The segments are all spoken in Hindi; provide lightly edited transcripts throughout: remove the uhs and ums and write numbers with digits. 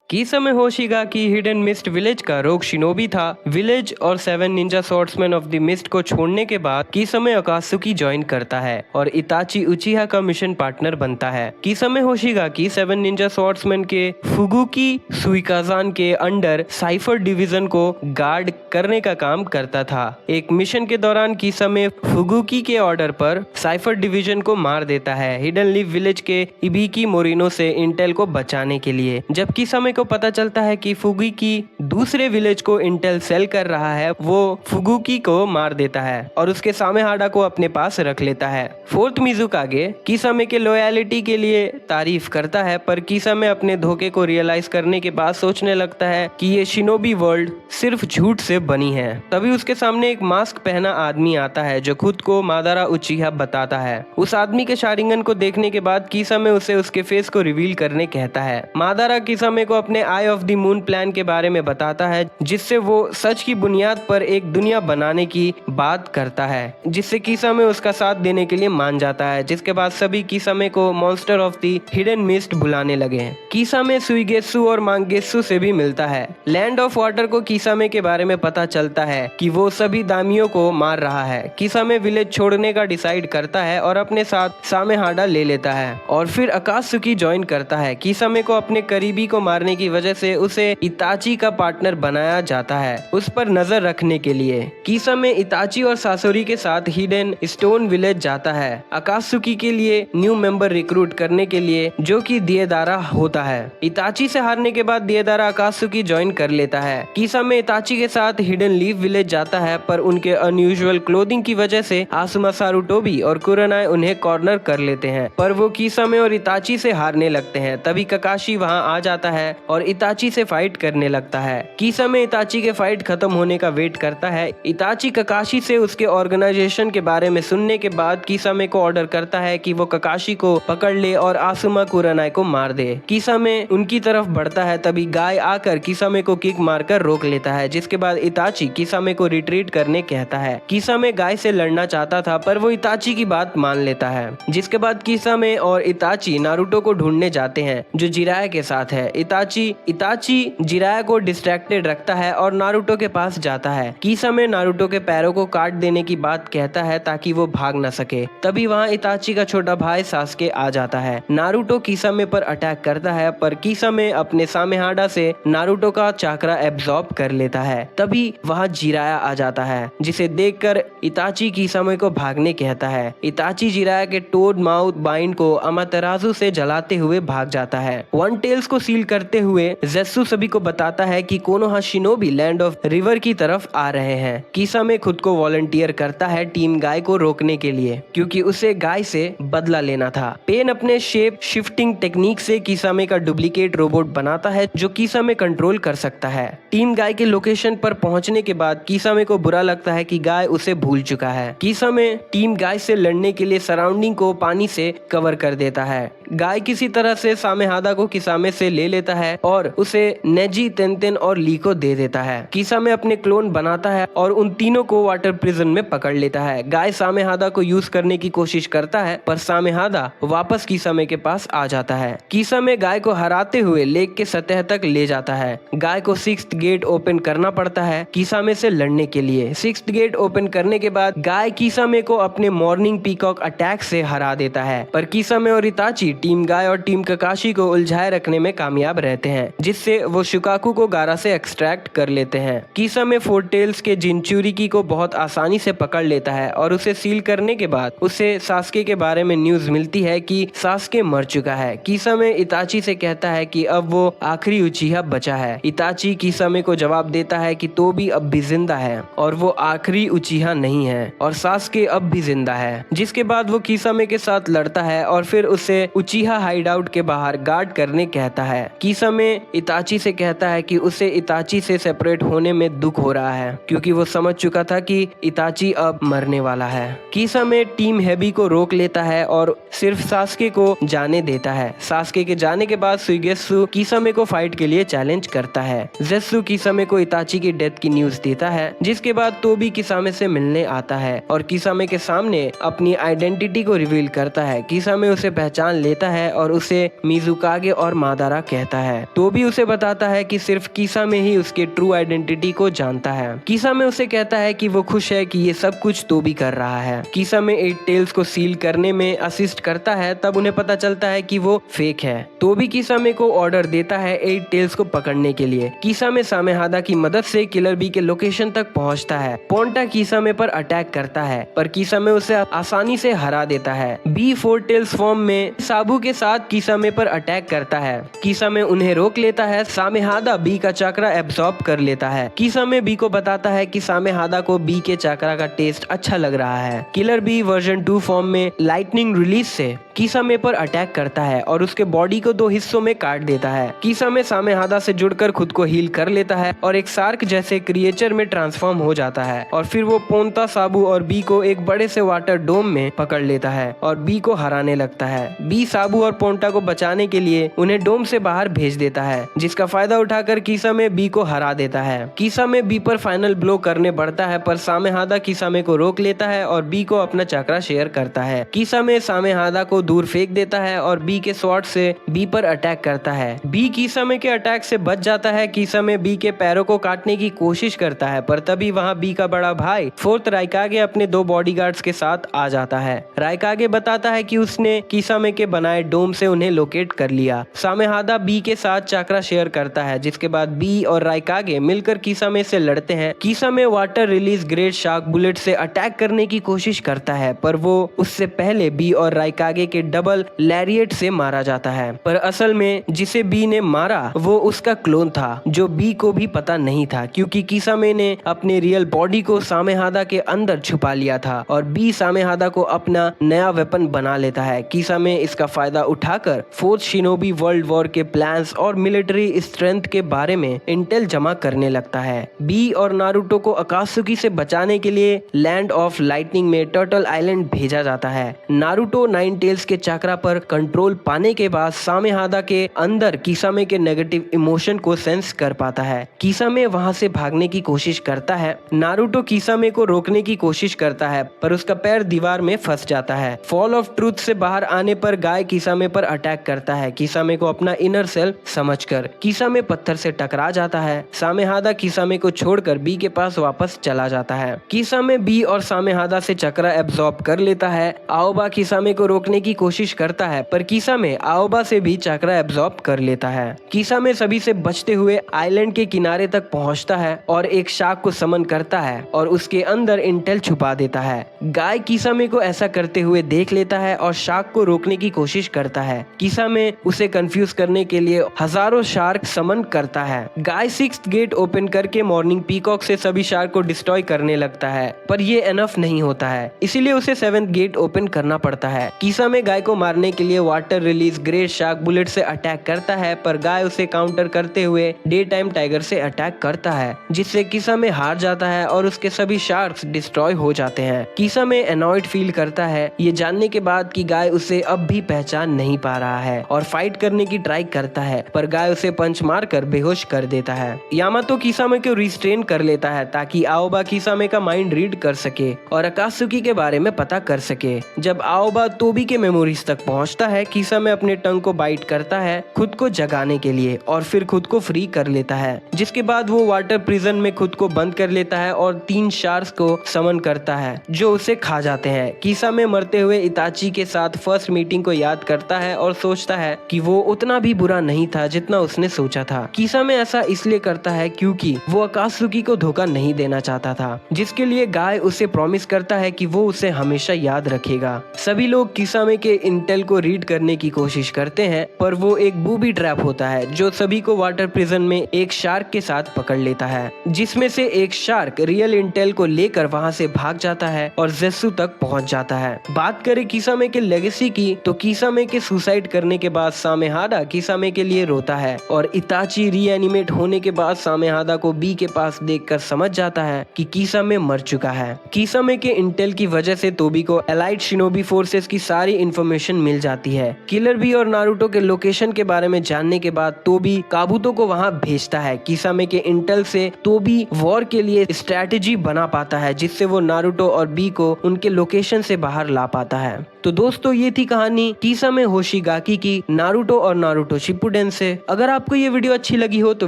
किसमे होशिगाकी हिडन मिस्ट विलेज का रोग शिनोबी था। विलेज और 7 Ninja swordsman of the mist को छोड़ने के बाद किसमे अकात्सुकी ज्वाइन करता है और इताची उचिहा का मिशन पार्टनर बनता है। किसमे होशिगाकी 7 निंजा स्वॉर्ड्समैन के फुगुकी सुइकाजान के अंडर साइफर डिवीजन को गार्ड करने का काम करता था। एक मिशन के दौरान किसमे फुगुकी के ऑर्डर पर साइफर डिवीजन को मार देता है हिडन लीफ विलेज के इबिकी मोरिनो से इंटेल को बचाने के लिए। जब किसमे को पता चलता है कि फुगुकी दूसरे विलेज को इंटेल सेल कर रहा है, वो फुगुकी को मार देता है और उसके सामेहाडा को अपने पास रख लेता है। फोर्थ मिजुकागे किसमे के लॉयलिटी के लिए तारीफ करता है, पर किसमे अपने धोखे को रियलाइज करने के बाद सोचने लगता है कि ये शिनोबी वर्ल्ड सिर्फ झूठ से बनी है। तभी उसके सामने एक मास्क पहना आदमी आता है जो खुद को मादारा उचिहा बताता है। उस आदमी के शारिंगन को देखने के बाद किसमे उसे उसके फेस को रिवील करने कहता है। मादारा किसमे को अपने आई ऑफ द मून प्लान के बारे में बताता है, जिससे वो सच की बुनियाद पर एक दुनिया बनाने की बात करता है, जिससे किसमे उसका साथ देने के लिए मान जाता है। जिसके बाद सभी किसमे को monster of the hidden mist बुलाने लगे। किसमे सुइगेत्सु और मांगेत्सु से भी मिलता है। लैंड ऑफ वाटर को किसमे के बारे में पता चलता है कि वो सभी दामियों को मार रहा है। किसमे विलेज छोड़ने का डिसाइड करता है और अपने साथ सामेहाडा ले लेता है और फिर अकात्सुकी ज्वाइन करता है। किसमे को अपने करीबी को मारने की वजह से उसे इताची का पार्टनर बनाया जाता है, उस पर नजर रखने के लिए। किसमे इताची और सासोरी के साथ हिडन स्टोन विलेज जाता है अकात्सुकी के लिए न्यू मेंबर रिक्रूट करने के लिए, जो कि दिएदारा होता है। इताची से हारने के बाद दिएदारा अकात्सुकी ज्वाइन कर लेता है। किसमे इताची के साथ हिडन लीफ विलेज जाता है, पर उनके अनयूजुअल क्लोथिंग की वजह से आसुमा सारुटोबी और कुरानाए उन्हें कॉर्नर कर लेते हैं, पर वो किसमे और इताची से हारने लगते हैं। तभी ककाशी वहां आ जाता है और इताची से फाइट करने लगता है। किसमे इताची के फाइट खत्म होने का वेट करता है। इताची ककाशी से उसके ऑर्गेनाइजेशन के बारे में सुनने के बाद किसमे को ऑर्डर करता है कि वो ककाशी को पकड़ ले और आसुमा कुरानाए को मार दे। किसमे उनकी तरफ बढ़ता है, तभी गाय आकर किसमे को किक मारकर रोक लेता है। जिसके बाद इताची किसमे को रिट्रीट करने कहता है। किसमे गाय से लड़ना चाहता था, पर वो इताची की बात मान लेता है। जिसके बाद किसमे और इताची नारुतो को ढूंढने जाते हैं, जो जिराया के साथ है। इताची जिराया को डिस्ट्रैक्टेड रखता है और नारुतो के पास जाता है। किसमे नारुतो के पैरों को काट देने की बात कहता है ताकि वो भाग न सके। तभी वहाँ इताची का छोटा भाई सास्के आ जाता है। नारुतो किसमे पर अटैक करता है, पर किसमे अपने सामेहाडा से नारुतो का चाकरा एब्जॉर्ब कर लेता है। तभी वहाँ जिराया आ जाता है, जिसे देखकर इताची किसमे को भागने कहता है। इताची जिराया के टोड माउथ बाइंड को अमातेराजु से जलाते हुए भाग जाता है। वन टेल्स को सील करते हुए ज़ेत्सु सभी को बताता है कि Konoha shinobi land of river की तरफ आ रहे हैं। किसमे खुद को वॉलंटियर करता है टीम गाय को रोकने के लिए, क्योंकि उसे गाय से बदला लेना था। पेन अपने शेप शिफ्टिंग टेक्निक से किसमे का डुप्लीकेट रोबोट बनाता है, जो किसमे कंट्रोल कर सकता है। टीम गाय के लोकेशन पर पहुंचने के बाद किसमे को बुरा लगता है कि गाय उसे भूल चुका है। किसमे टीम गाय से लड़ने के लिए सराउंडिंग को पानी से कवर कर देता है। गाय किसी तरह से सामेहाडा को किसमे से ले लेता है और उसे नेजी, तेंतेन और ली को दे देता है। किसमे अपने क्लोन बनाता है और उन तीनों को वाटर प्रिजन में पकड़ लेता है। गाय सामेहाडा को यूज करने की कोशिश करता है, पर सामेहाडा वापस किसमे के पास आ जाता है। किसमे गाय को हराते हुए लेक के सतह तक ले जाता है। गाय को 6th गेट ओपन करना पड़ता है किसमे से लड़ने के लिए। 6th गेट ओपन करने के बाद गाय किसमे को अपने मॉर्निंग पीकॉक अटैक से हरा देता है, पर किसमे और इताची टीम गाय और टीम ककाशी को उलझाए रखने में कामयाब रहते हैं, जिससे वो शुकाकू को गारा से एक्सट्रैक्ट कर लेते हैं। किसमे 4 टेल्स के जिनचुरिकी को बहुत आसानी से पकड़ लेता है और उसे सील करने के बाद उसे सास्के के बारे में न्यूज मिलती है कि सास्के मर चुका है। किसमे इताची से कहता है कि अब वो आखिरी उचिहा बचा है। इताची किसमे को जवाब देता है कि तोबी अब भी जिंदा है और वो आखिरी उचिहा नहीं है और सास्के अब भी जिंदा है। जिसके बाद वो किसमे के साथ लड़ता है और फिर उसे उचिहा हाइडआउट के बाहर गार्ड करने कहता है। किसमे इताची से कहता है कि उसे इताची से सेपरेट होने में दुख हो रहा है, क्योंकि वो समझ चुका था कि इताची अब मरने वाला है। किसमे टीम हेबी को रोक लेता है और सिर्फ सास्के को जाने देता है। सास्के के जाने के बाद सुइगेत्सु किसमे को फाइट के लिए चैलेंज करता है। ज़ेत्सु किसमे को इताची की डेथ की न्यूज देता है, जिसके बाद तोबी किसमे से मिलने आता है और किसमे के सामने अपनी आइडेंटिटी को रिवील करता है। किसमे उसे पहचान लेता लेता है और उसे मिजुकागे और मादारा कहता है। तोबी उसे बताता है कि सिर्फ किसामे ही उसके ट्रू आइडेंटिटी को जानता है। किसामे उसे कहता है कि वो खुश है कि ये सब कुछ तोबी कर रहा है। किसामे 8 टेल्स को सील करने में असिस्ट करता है, तब उन्हें पता चलता है कि वो फेक है। तोबी किसामे को ऑर्डर देता है 8 टेल्स को पकड़ने के लिए। किसामे सामेहादा की मदद से किलर बी के लोकेशन तक पहुंचता है। पोंटा किसामे पर अटैक करता है, पर किसामे उसे आसानी से हरा देता है। बी 4 टेल्स फॉर्म में साबू के साथ किसामे पर अटैक करता है। किसामे उन्हें रोक लेता है। सामेहादा बी का चक्रा एब्सॉर्ब कर लेता है। किसामे बी को बताता है कि सामेहादा को बी के चक्रा का टेस्ट अच्छा लग रहा है। किलर बी वर्जन 2 फॉर्म में लाइटनिंग रिलीज से किसामे पर अटैक करता है और उसके बॉडी को 2 हिस्सों में काट देता है। किसामे सामेहादा से जुड़कर खुद को हील कर लेता है और एक शार्क जैसे क्रिएचर में ट्रांसफॉर्म हो जाता है और फिर वो पोंता, साबू और बी को एक बड़े से वाटर डोम में पकड़ लेता है और बी को हराने लगता है। बी साबू और पोंटा को बचाने के लिए उन्हें डोम से बाहर भेज देता है, जिसका फायदा उठाकर किसामे बी को हरा देता है। किसामे बी पर फाइनल ब्लो करने बढ़ता है, पर सामेहादा किसामे को रोक लेता है और बी को अपना चक्रा शेयर करता है। किसामे सामेहादा को दूर फेंक देता है और बी के स्वॉर्ड से बी पर अटैक करता है। बी किसामे के अटैक से बच जाता है। किसामे बी के पैरों को काटने की कोशिश करता है, पर तभी वहाँ बी का बड़ा भाई 4th राइकागे अपने 2 बॉडीगार्ड्स के साथ आ जाता है। राइकागे बताता है कि उसने किसामे के बनाए डोम से उन्हें लोकेट कर लिया। सामेहादा बी के साथ चक्रा शेयर करता है, जिसके बाद बी और राइकागे मिलकर किसामे से लड़ते हैं। किसामे water release great shark bullet से अटैक करने की कोशिश करता है, पर वो उससे पहले बी और राइकागे के डबल लैरिएट से मारा जाता है। पर असल में जिसे बी ने मारा वो उसका क्लोन था, जो बी को भी पता नहीं था, क्योंकि किसामे ने अपने रियल बॉडी को सामेहादा के अंदर छुपा लिया था और बी सामेहादा को अपना नया वेपन बना लेता है। किसामे इसका फायदा उठाकर 4th शिनोबी वर्ल्ड वॉर के प्लान्स और मिलिट्री स्ट्रेंथ के बारे में इंटेल जमा करने लगता है। बी और नारुतो को अकात्सुकी से बचाने के लिए लैंड ऑफ लाइटनिंग में टर्टल आइलैंड भेजा जाता है। नारुतो 9 टेल्स के चक्रा पर कंट्रोल पाने के बाद सामेहादा के अंदर किसामे के नेगेटिव इमोशन को सेंस कर पाता है। किसामे वहां से भागने की कोशिश करता है। नारुतो किसामे को रोकने की कोशिश करता है, पर उसका पैर दीवार में फंस जाता है। फॉल ऑफ ट्रूथ से बाहर आने पर गाय किसामे पर अटैक करता है। किसामे को अपना इनर सेल्फ समझकर किसामे पत्थर से टकरा जाता है। सामेहादा किसामे को छोड़कर बी के पास वापस चला जाता है। किसामे बी और सामेहादा से चक्रा एब्सॉर्ब कर लेता है। आओबा किसामे को रोकने की कोशिश करता है, पर किसामे आओबा से भी चक्रा एब्सॉर्ब कर लेता है। किसामे सभी से बचते हुए आइलैंड के किनारे तक पहुंचता है और एक शार्क को समन करता है और उसके अंदर इंटेल छुपा देता है। गाय किसामे को ऐसा करते हुए देख लेता है और शार्क को रोकने की कोशिश करता है। किसामे उसे कंफ्यूज करने के लिए हजारों शार्क समन करता है। गाय 6th गेट ओपन करके मॉर्निंग पीकॉक से सभी शार्क को डिस्ट्रॉय करने लगता है, पर ये एनफ नहीं होता है, इसीलिए उसे 7th गेट ओपन करना पड़ता है। किसामे गाय को मारने के लिए water release great shark bullet से अटैक करता है, पर गाय उसे काउंटर करते हुए डे टाइम टाइगर से अटैक करता है, जिससे किसामे हार जाता है और उसके सभी शार्क्स डिस्ट्रॉय हो जाते हैं। किसामे एनॉयड फील करता है, ये जानने के बाद कि गाय उसे अब भी पहचान नहीं पा रहा है और फाइट करने की ट्राई करता है, पर गाय उसे पंच मारकर बेहोश कर देता है। यामातो किसामे को रिस्ट्रेन कर लेता है ताकि आओबा किसामे का माइंड रीड कर सके और अकात्सुकी के बारे में पता कर सके। जब आओबा तोबी के मेमोरीज तक पहुंचता है, किसामे अपने टंग को बाइट करता है खुद को जगाने के लिए और फिर खुद को फ्री कर लेता है, जिसके बाद वो वाटर प्रिजन में खुद को बंद कर लेता है और 3 शार्क्स को समन करता है जो उसे खा जाते हैं। किसामे मरते हुए इताची के साथ फर्स्ट मीटिंग को याद करता है और सोचता है कि वो उतना भी बुरा नहीं था जितना उसने सोचा था। किसामे ऐसा इसलिए करता है क्योंकि वो अकात्सुकी को धोखा नहीं देना चाहता था, जिसके लिए गाय उसे प्रॉमिस करता है कि वो उसे हमेशा याद रखेगा। सभी लोग किसामे के इंटेल को रीड करने की कोशिश करते हैं, पर वो एक बूबी ट्रैप होता है जो सभी को वाटर प्रिजन में एक शार्क के साथ पकड़ लेता है, जिसमें से एक शार्क रियल इंटेल को लेकर वहां से भाग जाता है और जेसु तक पहुंच जाता है। बात करें किसामे के लेगेसी की, तो किसामे के सुसाइड करने के बाद सामेहादा किसामे के लिए रोता है और इताची रीएनिमेट होने के बाद सामेहादा को बी के पास देखकर समझ जाता है कि किसामे मर चुका है। किसामे के इंटेल की वजह से तोबी को एलाइट शिनोबी फोर्सेस की सारी इंफॉर्मेशन मिल जाती है। किलर बी और नारुतो के लोकेशन के बारे में जानने के बाद तोबी काबुतो को वहां भेजता है। किसामे के इंटेल से तोबी वॉर के लिए स्ट्रैटेजी बना पाता है, जिससे वो नारुतो और बी को उनके लोकेशन से बाहर ला पाता है। तो दोस्तों ये थी कहानी किसामे होशिगाकी की नारुतो और नारुतो शिपुडेन से। अगर आपको ये वीडियो अच्छी लगी हो तो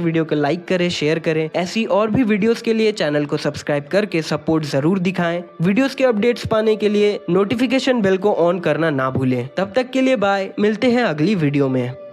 वीडियो को लाइक करें, शेयर करें। ऐसी और भी वीडियोस के लिए चैनल को सब्सक्राइब करके सपोर्ट जरूर दिखाएं। वीडियोस के अपडेट्स पाने के लिए नोटिफिकेशन बेल को ऑन करना ना भूलें। तब तक के लिए बाय, मिलते हैं अगली वीडियो में।